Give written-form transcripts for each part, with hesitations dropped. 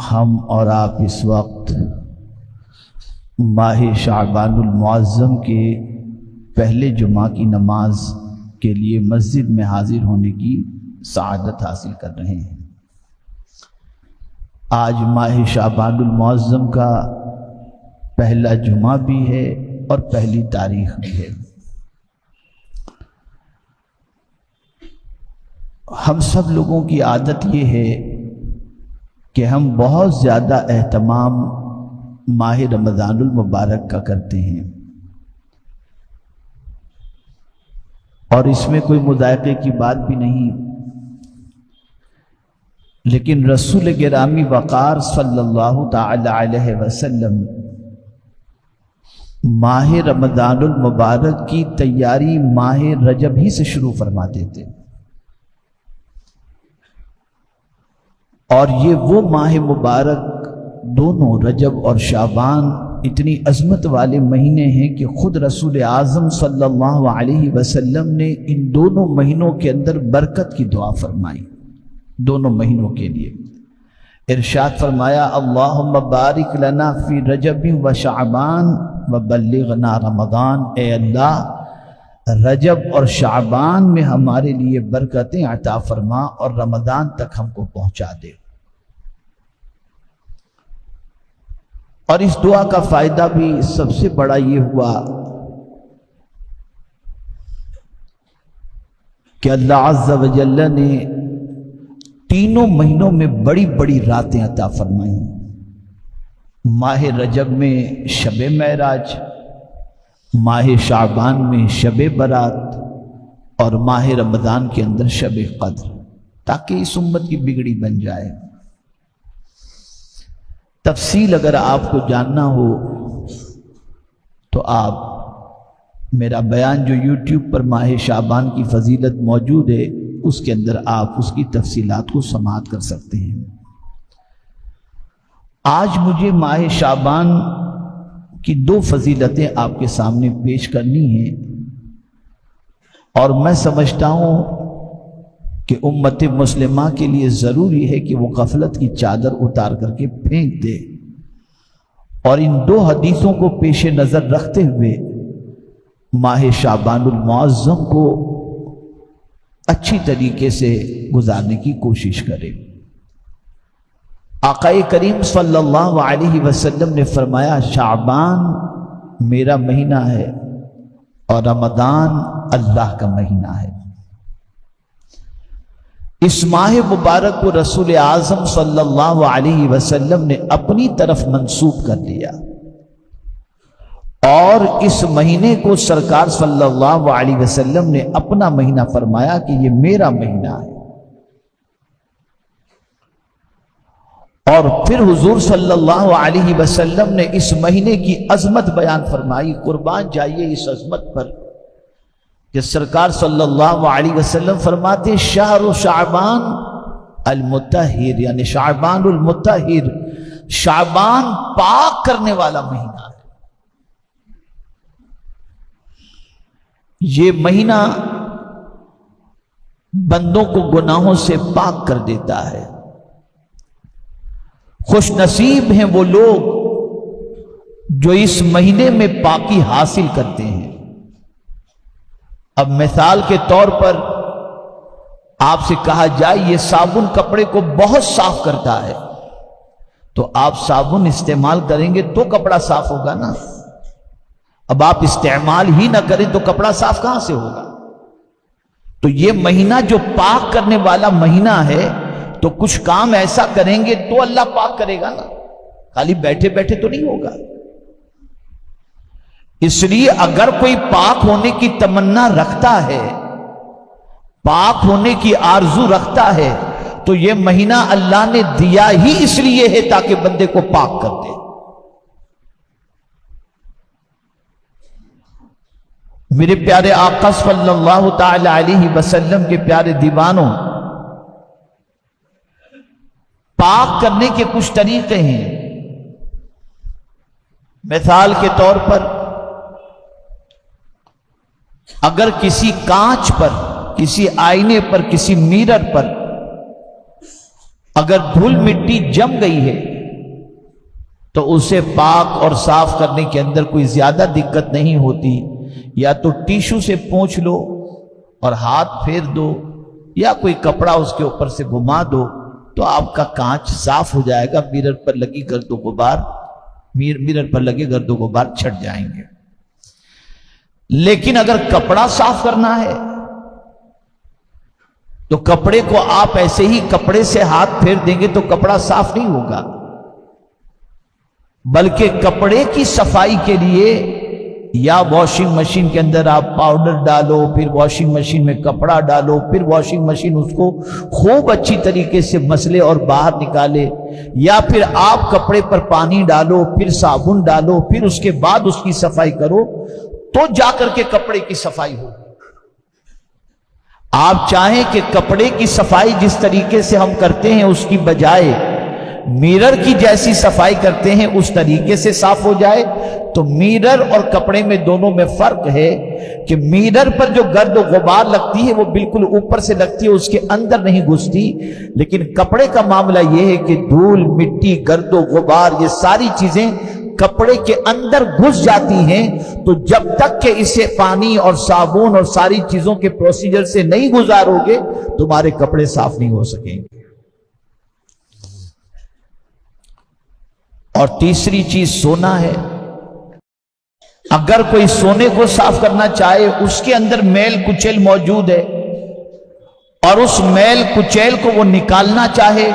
ہم اور آپ اس وقت ماہ شعبان المعظم کے پہلے جمعہ کی نماز کے لیے مسجد میں حاضر ہونے کی سعادت حاصل کر رہے ہیں۔ آج ماہ شعبان المعظم کا پہلا جمعہ بھی ہے اور پہلی تاریخ بھی ہے۔ ہم سب لوگوں کی عادت یہ ہے کہ ہم بہت زیادہ اہتمام ماہ رمضان المبارک کا کرتے ہیں، اور اس میں کوئی مذائقے کی بات بھی نہیں، لیکن رسول گرامی وقار صلی اللہ تعالی علیہ وسلم ماہ رمضان المبارک کی تیاری ماہ رجب ہی سے شروع فرماتے تھے، اور یہ وہ ماہ مبارک دونوں رجب اور شعبان اتنی عظمت والے مہینے ہیں کہ خود رسول اعظم صلی اللہ علیہ وسلم نے ان دونوں مہینوں کے اندر برکت کی دعا فرمائی۔ دونوں مہینوں کے لیے ارشاد فرمایا، اللہم بارک لنا فی رجب و شعبان وبلغنا رمضان، اے اللہ رجب اور شعبان میں ہمارے لیے برکتیں عطا فرما اور رمضان تک ہم کو پہنچا دے۔ اور اس دعا کا فائدہ بھی سب سے بڑا یہ ہوا کہ اللہ عز و جل نے تینوں مہینوں میں بڑی بڑی راتیں عطا فرمائیں۔ ماہ رجب میں شب معراج، ماہ شعبان میں شب برات، اور ماہ رمضان کے اندر شب قدر، تاکہ اس امت کی بگڑی بن جائے۔ تفصیل اگر آپ کو جاننا ہو تو آپ میرا بیان جو یوٹیوب پر ماہ شعبان کی فضیلت موجود ہے اس کے اندر آپ اس کی تفصیلات کو سماعت کر سکتے ہیں۔ آج مجھے ماہ شعبان کی دو فضیلتیں آپ کے سامنے پیش کرنی ہیں، اور میں سمجھتا ہوں کہ امت مسلمہ کے لیے ضروری ہے کہ وہ غفلت کی چادر اتار کر کے پھینک دے، اور ان دو حدیثوں کو پیش نظر رکھتے ہوئے ماہ شعبان المعظم کو اچھی طریقے سے گزارنے کی کوشش کرے۔ آقا کریم صلی اللہ علیہ وسلم نے فرمایا، شعبان میرا مہینہ ہے اور رمضان اللہ کا مہینہ ہے۔ اس ماہ مبارک کو رسول اعظم صلی اللہ علیہ وسلم نے اپنی طرف منسوب کر دیا، اور اس مہینے کو سرکار صلی اللہ علیہ وسلم نے اپنا مہینہ فرمایا کہ یہ میرا مہینہ ہے۔ اور پھر حضور صلی اللہ علیہ وسلم نے اس مہینے کی عظمت بیان فرمائی۔ قربان جائیے اس عظمت پر کہ سرکار صلی اللہ علیہ وسلم فرماتے، شہر شعبان المطہر، یعنی شعبان المطہر، شعبان پاک کرنے والا مہینہ ہے۔ یہ مہینہ بندوں کو گناہوں سے پاک کر دیتا ہے۔ خوش نصیب ہیں وہ لوگ جو اس مہینے میں پاکی حاصل کرتے ہیں۔ اب مثال کے طور پر آپ سے کہا جائے یہ صابن کپڑے کو بہت صاف کرتا ہے، تو آپ صابن استعمال کریں گے تو کپڑا صاف ہوگا نا۔ اب آپ استعمال ہی نہ کریں تو کپڑا صاف کہاں سے ہوگا؟ تو یہ مہینہ جو پاک کرنے والا مہینہ ہے، تو کچھ کام ایسا کریں گے تو اللہ پاک کرے گا نا، خالی بیٹھے بیٹھے تو نہیں ہوگا۔ اس لیے اگر کوئی پاک ہونے کی تمنا رکھتا ہے، پاک ہونے کی آرزو رکھتا ہے، تو یہ مہینہ اللہ نے دیا ہی اس لیے ہے تاکہ بندے کو پاک کر دے۔ میرے پیارے آقا صلی اللہ تعالی علیہ وسلم کے پیارے دیوانوں، پاک کرنے کے کچھ طریقے ہیں۔ مثال کے طور پر اگر کسی کانچ پر، کسی آئینے پر، کسی میرر پر اگر دھول مٹی جم گئی ہے تو اسے پاک اور صاف کرنے کے اندر کوئی زیادہ دقت نہیں ہوتی. یا تو ٹیشو سے پونچھ لو اور ہاتھ پھیر دو، یا کوئی کپڑا اس کے اوپر سے گھما دو تو آپ کا کانچ صاف ہو جائے گا. میرر پر لگی گرد و غبار چھٹ جائیں گے. لیکن اگر کپڑا صاف کرنا ہے تو کپڑے کو آپ ایسے ہی کپڑے سے ہاتھ پھیر دیں گے تو کپڑا صاف نہیں ہوگا، بلکہ کپڑے کی صفائی کے لیے یا واشنگ مشین کے اندر آپ پاؤڈر ڈالو، پھر واشنگ مشین میں کپڑا ڈالو، پھر واشنگ مشین اس کو خوب اچھی طریقے سے مسلے اور باہر نکالے، یا پھر آپ کپڑے پر پانی ڈالو، پھر صابن ڈالو، پھر اس کے بعد اس کی صفائی کرو تو جا کر کے کپڑے کی صفائی ہو. آپ چاہیں کہ کپڑے کی صفائی جس طریقے سے ہم کرتے ہیں اس کی بجائے میرر کی جیسی صفائی کرتے ہیں اس طریقے سے صاف ہو جائے تو میرر اور کپڑے میں دونوں میں فرق ہے کہ میرر پر جو گرد و غبار لگتی ہے وہ بالکل اوپر سے لگتی ہے، اس کے اندر نہیں گھستی. لیکن کپڑے کا معاملہ یہ ہے کہ دھول مٹی گرد و غبار یہ ساری چیزیں کپڑے کے اندر گھس جاتی ہیں. تو جب تک کہ اسے پانی اور صابن اور ساری چیزوں کے پروسیجر سے نہیں گزارو گے تمہارے کپڑے صاف نہیں ہو سکیں گے. اور تیسری چیز سونا ہے. اگر کوئی سونے کو صاف کرنا چاہے، اس کے اندر میل کچیل موجود ہے اور اس میل کچیل کو وہ نکالنا چاہے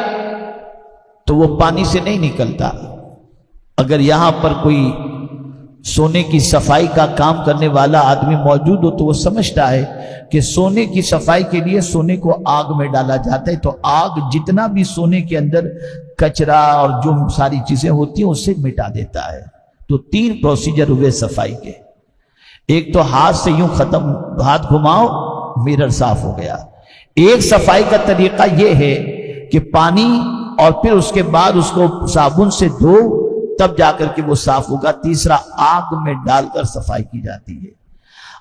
تو وہ پانی سے نہیں نکلتا. اگر یہاں پر کوئی سونے کی صفائی کا کام کرنے والا آدمی موجود ہو تو وہ سمجھتا ہے کہ سونے کی صفائی کے لیے سونے کو آگ میں ڈالا جاتا ہے، تو آگ جتنا بھی سونے کے اندر کچرا اور جو ساری چیزیں ہوتی ہیں اسے مٹا دیتا ہے. تو 3 پروسیجر ہوئے صفائی کے. ایک تو ہاتھ سے یوں ختم، ہاتھ گھماؤ میرر صاف ہو گیا. ایک صفائی کا طریقہ یہ ہے کہ پانی اور پھر اس کے بعد اس کو صابن سے دھو تب جا کر کے وہ صاف ہوگا. تیسرا آگ میں ڈال کر صفائی کی جاتی ہے.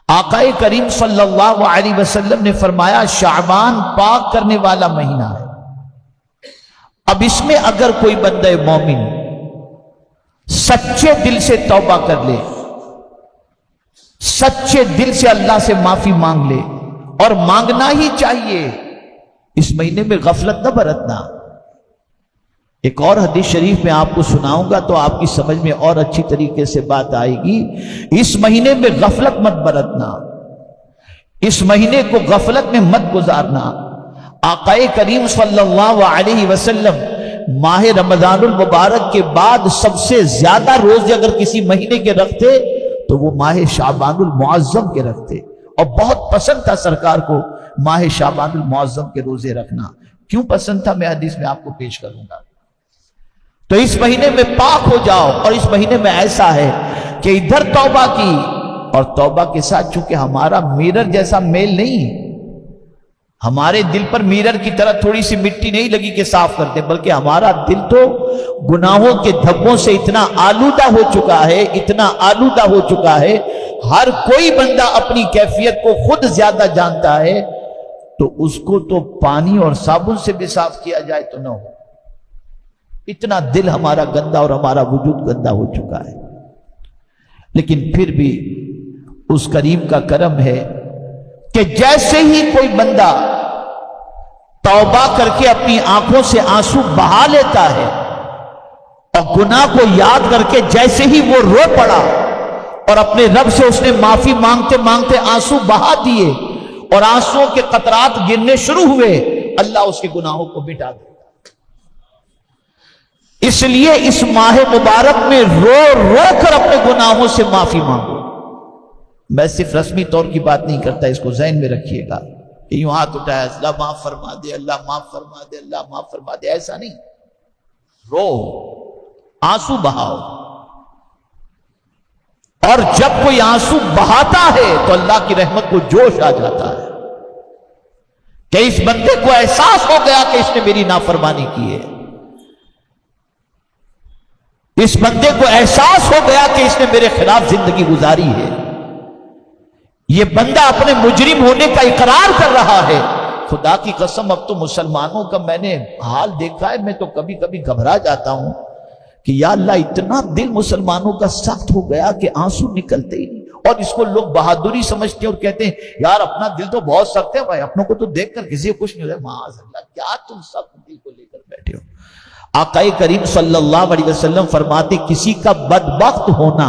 آقا کریم صلی اللہ علیہ وسلم نے فرمایا شعبان پاک کرنے والا مہینہ ہے. اب اس میں اگر کوئی بندہ مومن سچے دل سے توبہ کر لے، سچے دل سے اللہ سے معافی مانگ لے، اور مانگنا ہی چاہیے، اس مہینے میں غفلت نہ برتنا. ایک اور حدیث شریف میں آپ کو سناؤں گا تو آپ کی سمجھ میں اور اچھی طریقے سے بات آئے گی. اس مہینے میں غفلت مت برتنا، اس مہینے کو غفلت میں مت گزارنا. آقا کریم صلی اللہ علیہ وسلم ماہ رمضان المبارک کے بعد سب سے زیادہ روزے اگر کسی مہینے کے رکھتے تو وہ ماہ شعبان المعظم کے رکھتے، اور بہت پسند تھا سرکار کو ماہ شعبان المعظم کے روزے رکھنا. کیوں پسند تھا میں حدیث میں آپ کو پیش کروں گا. تو اس مہینے میں پاک ہو جاؤ، اور اس مہینے میں ایسا ہے کہ ادھر توبہ کی، اور توبہ کے ساتھ چونکہ ہمارا میرر جیسا میل نہیں، ہمارے دل پر میرر کی طرح تھوڑی سی مٹی نہیں لگی کہ صاف کرتے، بلکہ ہمارا دل تو گناہوں کے دھبوں سے اتنا آلودہ ہو چکا ہے، اتنا آلودہ ہو چکا ہے. ہر کوئی بندہ اپنی کیفیت کو خود زیادہ جانتا ہے، تو اس کو تو پانی اور صابن سے بھی صاف کیا جائے تو نہ ہو. اتنا دل ہمارا گندا اور ہمارا وجود گندا ہو چکا ہے. لیکن پھر بھی اس کریم کا کرم ہے کہ جیسے ہی کوئی بندہ توبہ کر کے اپنی آنکھوں سے آنسو بہا لیتا ہے اور گناہ کو یاد کر کے جیسے ہی وہ رو پڑا اور اپنے رب سے اس نے معافی مانگتے مانگتے آنسو بہا دیے اور آنسوؤں کے قطرات گرنے شروع ہوئے، اللہ اس کے گناہوں کو مٹا دے. اس لیے اس ماہ مبارک میں رو رو کر اپنے گناہوں سے معافی مانگو. میں صرف رسمی طور کی بات نہیں کرتا، اس کو ذہن میں رکھیے گا کہ یوں ہاتھ اٹھایا اللہ معاف فرما دے، اللہ معاف فرما دے، اللہ معاف فرما دے، ایسا نہیں. رو، آنسو بہاؤ. اور جب کوئی آنسو بہاتا ہے تو اللہ کی رحمت کو جوش آ جاتا ہے کہ اس بندے کو احساس ہو گیا کہ اس نے میری نافرمانی کی ہے، اس بندے کو احساس ہو گیا کہ اس نے میرے خلاف زندگی گزاری ہے، یہ بندہ اپنے مجرم ہونے کا اقرار کر رہا ہے. خدا کی قسم اب تو مسلمانوں کا میں نے حال دیکھا ہے، میں تو کبھی کبھی گھبرا جاتا ہوں کہ یا اللہ اتنا دل مسلمانوں کا سخت ہو گیا کہ آنسو نکلتے ہی نہیں، اور اس کو لوگ بہادری سمجھتے ہیں اور کہتے ہیں یار اپنا دل تو بہت سخت ہے بھائی، اپنوں کو تو دیکھ کر کسی کو کچھ نہیں ہوتا۔ معاذ اللہ، کیا تم سخت دل کو لے کر بیٹھے ہو۔ آقا کریم صلی اللہ علیہ وسلم فرماتے کسی کا بدبخت ہونا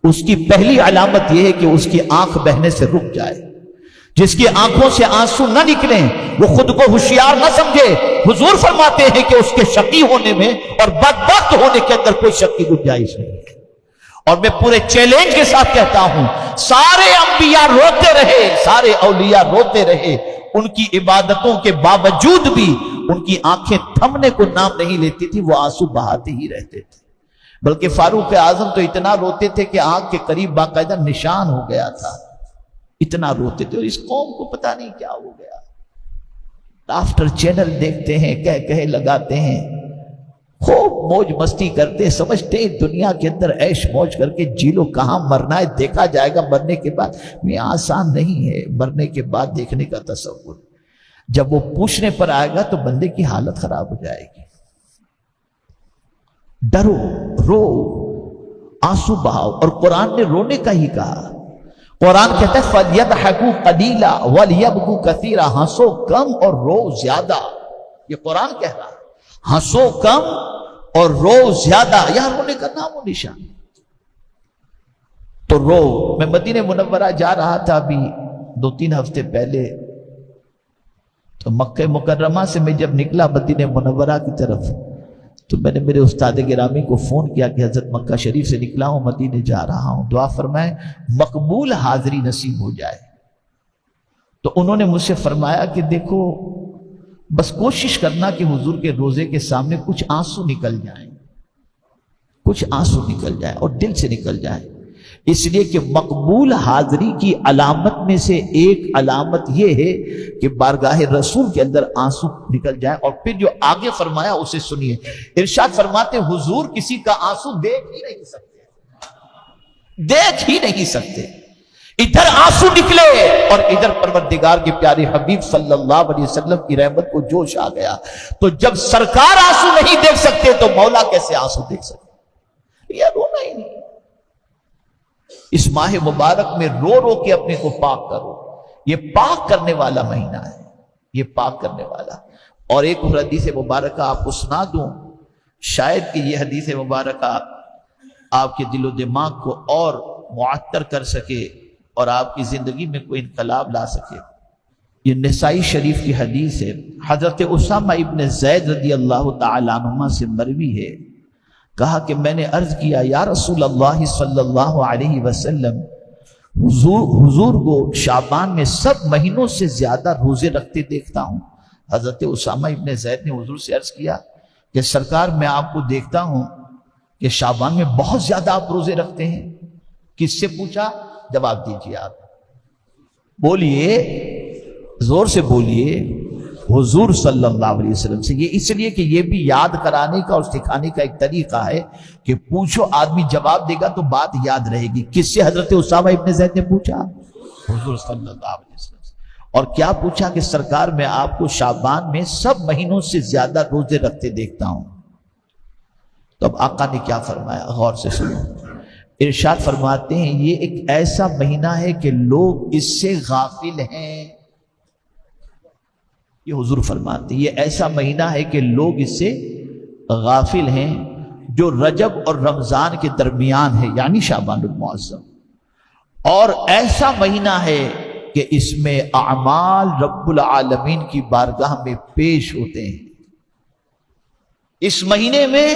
اس کی پہلی علامت یہ ہے کہ اس کی آنکھ بہنے سے رک جائے، جس کی آنکھوں سے آنسو نہ نکلیں وہ خود کو ہوشیار نہ سمجھے۔ حضور فرماتے ہیں کہ اس کے شقی ہونے میں اور بدبخت ہونے کے اندر کوئی شک کی گنجائش نہیں ہے۔ اور میں پورے چیلنج کے ساتھ کہتا ہوں، سارے انبیاء روتے رہے، سارے اولیاء روتے رہے، ان کی عبادتوں کے باوجود بھی ان کی آنکھیں تھمنے کو نام نہیں لیتی تھی، وہ آنسو بہاتے ہی رہتے تھے۔ بلکہ فاروق اعظم تو اتنا روتے تھے کہ آنکھ کے قریب باقاعدہ نشان ہو گیا تھا، اتنا روتے تھے۔ اور اس قوم کو پتہ نہیں کیا ہو گیا، آفٹر چینل دیکھتے ہیں، کہہ لگاتے ہیں، خوب موج مستی کرتے، سمجھتے ہیں دنیا کے اندر عیش موج کر کے جی لو، کہاں مرنا ہے دیکھا جائے گا مرنے کے بعد۔ یہ آسان نہیں ہے مرنے کے بعد دیکھنے کا تصور، جب وہ پوچھنے پر آئے گا تو بندے کی حالت خراب ہو جائے گی۔ ڈرو، رو، آنسو بہاؤ، اور قرآن نے رونے کا ہی کہا۔ قرآن کہتا ہے فَلْيَضْحَكُوا قَلِيلًا وَلْيَبْكُوا كَثِيرًا، ہنسو کم اور رو زیادہ۔ یہ قرآن کہہ رہا ہے ہنسو کم اور رو زیادہ، یہاں رونے کا نام و نشان۔ تو رو، میں مدینہ منورہ جا رہا تھا ابھی 2-3 ہفتے پہلے، تو مکہ مکرمہ سے میں جب نکلا مدینہ منورہ کی طرف تو میں نے میرے استاد گرامی کو فون کیا کہ حضرت مکہ شریف سے نکلا ہوں، مدینہ جا رہا ہوں، دعا فرمائیں مقبول حاضری نصیب ہو جائے۔ تو انہوں نے مجھ سے فرمایا کہ دیکھو بس کوشش کرنا کہ حضور کے روزے کے سامنے کچھ آنسو نکل جائیں، کچھ آنسو نکل جائیں اور دل سے نکل جائیں، اس لیے کہ مقبول حاضری کی علامت میں سے ایک علامت یہ ہے کہ بارگاہ رسول کے اندر آنسو نکل جائیں۔ اور پھر جو آگے فرمایا اسے سنیے، ارشاد فرماتے حضور کسی کا آنسو دیکھ ہی نہیں سکتے، دیکھ ہی نہیں سکتے، ادھر آنسو نکلے اور ادھر پروردگار کے پیارے حبیب صلی اللہ علیہ وسلم کی رحمت کو جوش آ گیا۔ تو جب سرکار آنسو نہیں دیکھ سکتے تو مولا کیسے آنسو دیکھ سکتے؟ یہ رونا ہی نہیں۔ اس ماہ مبارک میں رو رو کے اپنے کو پاک کرو، یہ پاک کرنے والا مہینہ ہے، یہ پاک کرنے والا۔ اور ایک اور حدیث مبارکہ آپ کو سنا دوں، شاید کہ یہ حدیث مبارکہ آپ کے دل و دماغ کو اور معطر کر سکے اور آپ کی زندگی میں کوئی انقلاب لا سکے۔ یہ نسائی شریف کی حدیث ہے، حضرت اسامہ ابن زید رضی اللہ تعالی عنہما سے مروی ہے، کہا کہ میں نے عرض کیا یا رسول اللہ صلی اللہ علیہ وسلم، حضور کو شعبان میں سب مہینوں سے زیادہ روزے رکھتے دیکھتا ہوں۔ حضرت اسامہ ابن زید نے حضور سے عرض کیا کہ سرکار میں آپ کو دیکھتا ہوں کہ شعبان میں بہت زیادہ آپ روزے رکھتے ہیں۔ کس سے پوچھا؟ جواب دیجیے آپ، بولیے، زور سے بولیے، حضور صلی اللہ علیہ وسلم سے۔ یہ اس لیے کہ یہ بھی یاد کرانے کا اور سکھانے کا ایک طریقہ ہے کہ پوچھو، آدمی جواب دے گا تو بات یاد رہے گی۔ کس سے حضرت اسامہ ابن زید نے پوچھا؟ حضور صلی اللہ علیہ وسلم سے۔ اور کیا پوچھا کہ سرکار میں آپ کو شعبان میں سب مہینوں سے زیادہ روزے رکھتے دیکھتا ہوں۔ تو اب آقا نے کیا فرمایا، غور سے سنو۔ ارشاد فرماتے ہیں یہ ایک ایسا مہینہ ہے کہ لوگ اس سے غافل ہیں۔ یہ حضور فرماتے ہیں یہ ایسا مہینہ ہے کہ لوگ اس سے غافل ہیں، جو رجب اور رمضان کے درمیان ہے، یعنی شعبان المعظم۔ اور ایسا مہینہ ہے کہ اس میں اعمال رب العالمین کی بارگاہ میں پیش ہوتے ہیں۔ اس مہینے میں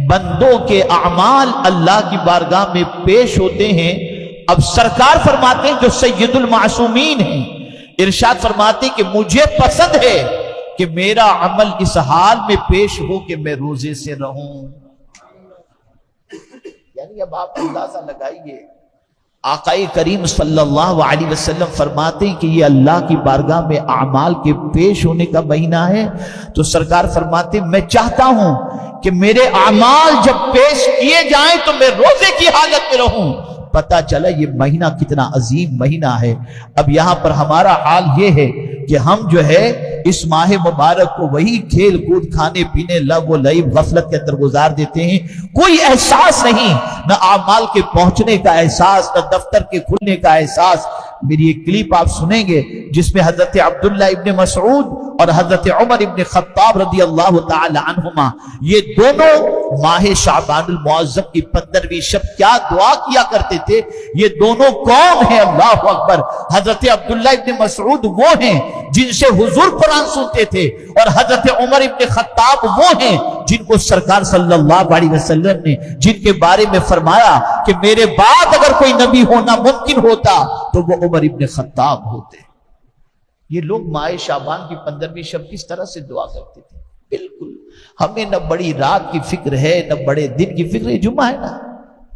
بندوں کے اعمال اللہ کی بارگاہ میں پیش ہوتے ہیں۔ اب سرکار فرماتے ہیں جو سید المعصومین ہیں، ارشاد فرماتے ہیں کہ مجھے پسند ہے کہ میرا عمل اس حال میں پیش ہو کہ میں روزے سے رہوں۔ یعنی اب آپ اندازہ لگائیے، آقا کریم صلی اللہ علیہ وسلم فرماتے ہیں کہ یہ اللہ کی بارگاہ میں اعمال کے پیش ہونے کا مہینہ ہے، تو سرکار فرماتے ہیں میں چاہتا ہوں کہ میرے اعمال جب پیش کیے جائیں تو میں روزے کی حالت میں رہوں، پتہ چلا یہ مہینہ کتنا عظیم مہینہ ہے۔ اب یہاں پر ہمارا حال یہ ہے کہ ہم جو ہے اس ماہ مبارک کو وہی کھیل کود، کھانے پینے، لغو و لعب، غفلت کے اندر گزار دیتے ہیں۔ کوئی احساس نہیں، نہ اعمال کے پہنچنے کا احساس، نہ دفتر کے کھلنے کا احساس۔ میری ایک کلپ آپ سنیں گے جس میں حضرت عبداللہ ابن مسعود اور حضرت عمر ابن خطاب رضی اللہ تعالی عنہما یہ دونوں ماہ شعبان المعظم کی 15ویں شب کیا دعا کیا کرتے تھے۔ یہ دونوں کون ہیں؟ اللہ اکبر۔ حضرت عبداللہ ابن مسعود وہ ہیں جن سے حضور قرآن سنتے تھے، اور حضرت عمر ابن خطاب وہ ہیں جن کو سرکار صلی اللہ علیہ وسلم نے جن کے بارے میں فرمایا کہ میرے بعد اگر کوئی نبی ہونا ممکن ہوتا تو وہ عمر ابن خطاب ہوتے۔ یہ لوگ ماہ شعبان کی 15ویں شب کس طرح سے دعا کرتے تھے؟ بالکل ہمیں نہ بڑی رات کی فکر ہے نہ بڑے دن کی فکر ہے۔ جمعہ ہے نا،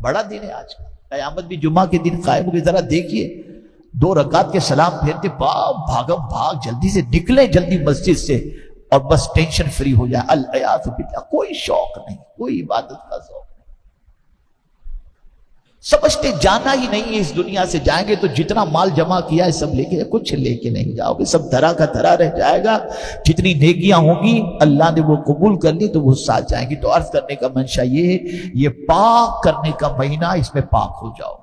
بڑا دن ہے آج کا، قیامت بھی جمعہ کے دن قائم ہوگی۔ ذرا دیکھیے 2 رکعت کے سلام پھیرتے، بھاگم بھاگ جلدی سے نکلیں جلدی مسجد سے اور بس ٹینشن فری ہو جائے۔ الحیات باللہ، کوئی شوق نہیں، کوئی عبادت کا ذوق نہیں، سمجھتے جانا ہی نہیں ہے۔ اس دنیا سے جائیں گے تو جتنا مال جمع کیا ہے سب لے کے، کچھ لے کے نہیں جاؤ گے، سب دھرا کا دھرا رہ جائے گا۔ جتنی نیکیاں ہوں گی اللہ نے وہ قبول کر لی تو وہ ساتھ جائیں گی۔ تو عرض کرنے کا منشا یہ ہے، یہ پاک کرنے کا مہینہ، اس میں پاک ہو جاؤ۔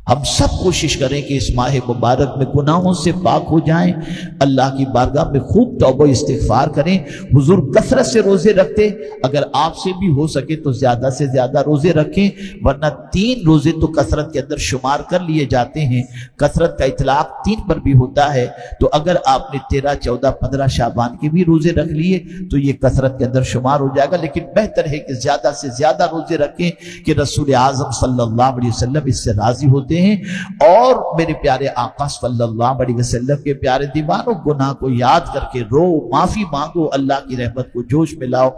ہم سب کوشش کریں کہ اس ماہ مبارک میں گناہوں سے پاک ہو جائیں، اللہ کی بارگاہ میں خوب توبہ استغفار کریں۔ حضور کثرت سے روزے رکھتے، اگر آپ سے بھی ہو سکے تو زیادہ سے زیادہ روزے رکھیں، ورنہ 3 روزے تو کثرت کے اندر شمار کر لیے جاتے ہیں۔ کثرت کا اطلاق 3 پر بھی ہوتا ہے، تو اگر آپ نے 13، 14، 15 شعبان کے بھی روزے رکھ لیے تو یہ کثرت کے اندر شمار ہو جائے گا۔ لیکن بہتر ہے کہ زیادہ سے زیادہ روزے رکھیں کہ رسول اعظم صلی اللہ علیہ وسلم اس سے راضی ہوتے ہیں۔ اور میرے پیارے آقا صلی اللہ علیہ وسلم کے پیارے دیوانوں، گناہ کو یاد کر کے رو، معافی مانگو، اللہ کی رحمت کو جوش میں لاؤ۔